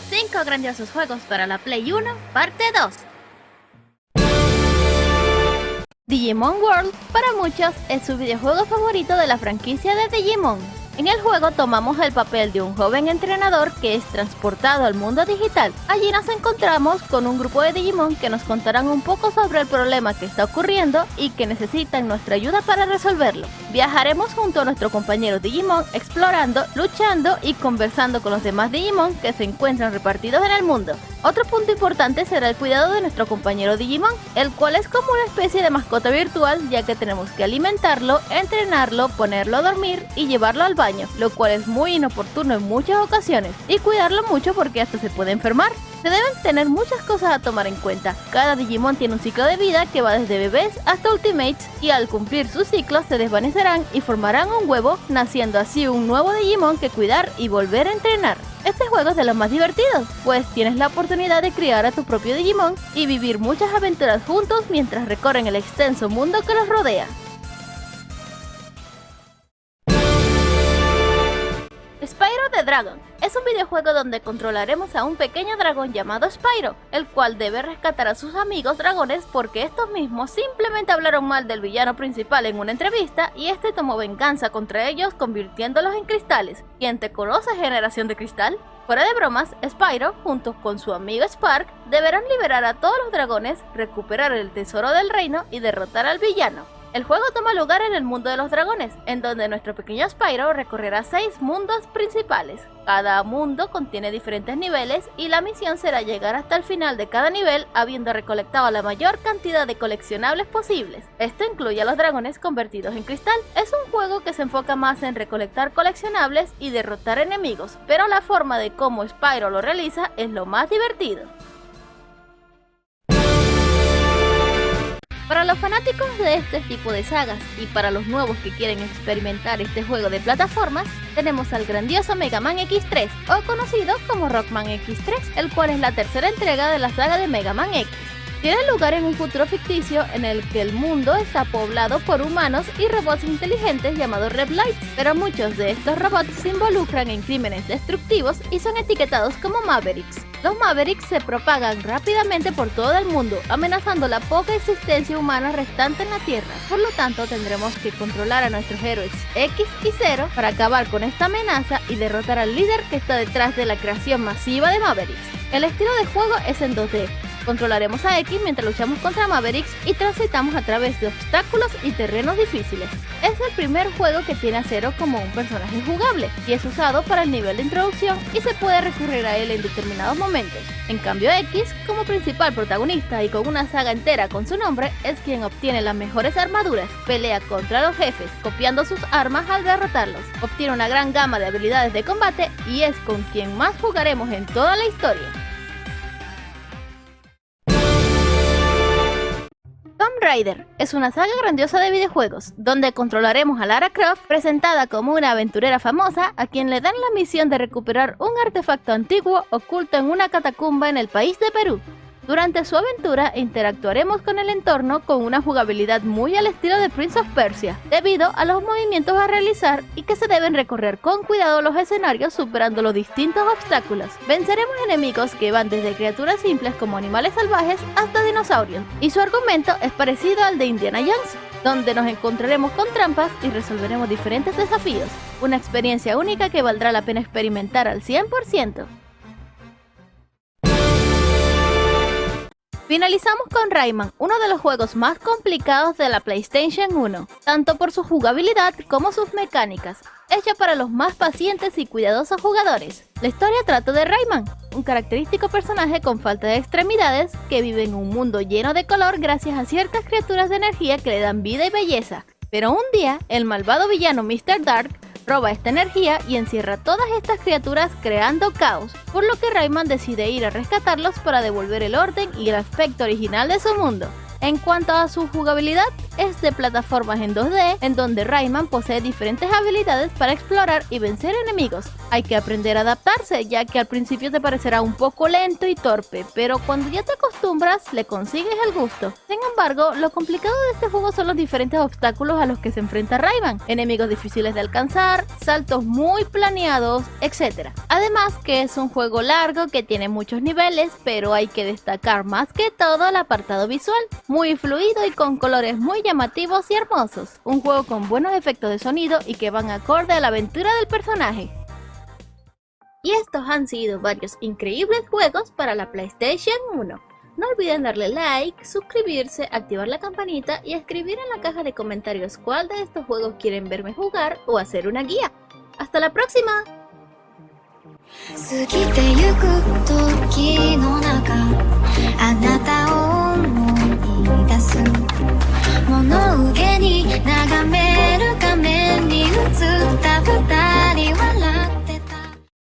5 grandiosos juegos para la Play 1, parte 2. Digimon World, para muchos, es su videojuego favorito de la franquicia de Digimon. En el juego tomamos el papel de un joven entrenador que es transportado al mundo digital. Allí nos encontramos con un grupo de Digimon que nos contarán un poco sobre el problema que está ocurriendo y que necesitan nuestra ayuda para resolverlo. Viajaremos junto a nuestro compañero Digimon explorando, luchando y conversando con los demás Digimon que se encuentran repartidos en el mundo. Otro punto importante será el cuidado de nuestro compañero Digimon, el cual es como una especie de mascota virtual, ya que tenemos que alimentarlo, entrenarlo, ponerlo a dormir y llevarlo al baño, lo cual es muy inoportuno en muchas ocasiones, y cuidarlo mucho porque hasta se puede enfermar. Se deben tener muchas cosas a tomar en cuenta. Cada Digimon tiene un ciclo de vida que va desde bebés hasta Ultimates, y al cumplir su ciclo se desvanecerán y formarán un huevo, naciendo así un nuevo Digimon que cuidar y volver a entrenar. Este juego es de los más divertidos, pues tienes la oportunidad de criar a tu propio Digimon y vivir muchas aventuras juntos mientras recorren el extenso mundo que los rodea. Spyro the Dragon es un videojuego donde controlaremos a un pequeño dragón llamado Spyro, el cual debe rescatar a sus amigos dragones porque estos mismos simplemente hablaron mal del villano principal en una entrevista y este tomó venganza contra ellos convirtiéndolos en cristales. ¿Quién te conoce, generación de cristal? Fuera de bromas, Spyro, junto con su amigo Spark, deberán liberar a todos los dragones, recuperar el tesoro del reino y derrotar al villano. El juego toma lugar en el mundo de los dragones, en donde nuestro pequeño Spyro recorrerá 6 mundos principales. Cada mundo contiene diferentes niveles y la misión será llegar hasta el final de cada nivel habiendo recolectado la mayor cantidad de coleccionables posibles. Esto incluye a los dragones convertidos en cristal. Es un juego que se enfoca más en recolectar coleccionables y derrotar enemigos, pero la forma de cómo Spyro lo realiza es lo más divertido. Para los fanáticos de este tipo de sagas y para los nuevos que quieren experimentar este juego de plataformas, tenemos al grandioso Mega Man X3, o conocido como Rockman X3, el cual es la tercera entrega de la saga de Mega Man X. Tiene lugar en un futuro ficticio en el que el mundo está poblado por humanos y robots inteligentes llamados Reblights, pero muchos de estos robots se involucran en crímenes destructivos y son etiquetados como Mavericks. Los Mavericks se propagan rápidamente por todo el mundo, amenazando la poca existencia humana restante en la Tierra. Por lo tanto, tendremos que controlar a nuestros héroes X y Zero para acabar con esta amenaza y derrotar al líder que está detrás de la creación masiva de Mavericks. El estilo de juego es en 2D. Controlaremos a X mientras luchamos contra Mavericks y transitamos a través de obstáculos y terrenos difíciles. Es el primer juego que tiene a Zero como un personaje jugable y es usado para el nivel de introducción y se puede recurrir a él en determinados momentos. En cambio X, como principal protagonista y con una saga entera con su nombre, es quien obtiene las mejores armaduras, pelea contra los jefes, copiando sus armas al derrotarlos, obtiene una gran gama de habilidades de combate y es con quien más jugaremos en toda la historia. Tomb Raider es una saga grandiosa de videojuegos, donde controlaremos a Lara Croft, presentada como una aventurera famosa a quien le dan la misión de recuperar un artefacto antiguo oculto en una catacumba en el país de Perú. Durante su aventura interactuaremos con el entorno con una jugabilidad muy al estilo de Prince of Persia, debido a los movimientos a realizar y que se deben recorrer con cuidado los escenarios superando los distintos obstáculos. Venceremos enemigos que van desde criaturas simples como animales salvajes hasta dinosaurios, y su argumento es parecido al de Indiana Jones, donde nos encontraremos con trampas y resolveremos diferentes desafíos. Una experiencia única que valdrá la pena experimentar al 100%. Finalizamos con Rayman, uno de los juegos más complicados de la PlayStation 1, tanto por su jugabilidad como sus mecánicas, hecha para los más pacientes y cuidadosos jugadores. La historia trata de Rayman, un característico personaje con falta de extremidades que vive en un mundo lleno de color gracias a ciertas criaturas de energía que le dan vida y belleza. Pero un día, el malvado villano Mr. Dark roba esta energía y encierra todas estas criaturas creando caos, por lo que Rayman decide ir a rescatarlos para devolver el orden y el aspecto original de su mundo. En cuanto a su jugabilidad, es de plataformas en 2D, en donde Rayman posee diferentes habilidades para explorar y vencer enemigos. Hay que aprender a adaptarse, ya que al principio te parecerá un poco lento y torpe, pero cuando ya te acostumbras, le consigues el gusto. Se Sin embargo, lo complicado de este juego son los diferentes obstáculos a los que se enfrenta Rayman, enemigos difíciles de alcanzar, saltos muy planeados, etc. Además que es un juego largo que tiene muchos niveles, pero hay que destacar más que todo el apartado visual, muy fluido y con colores muy llamativos y hermosos. Un juego con buenos efectos de sonido y que van acorde a la aventura del personaje. Y estos han sido varios increíbles juegos para la PlayStation 1. No olviden darle like, suscribirse, activar la campanita y escribir en la caja de comentarios cuál de estos juegos quieren verme jugar o hacer una guía. ¡Hasta la próxima! 過ぎてゆく時の中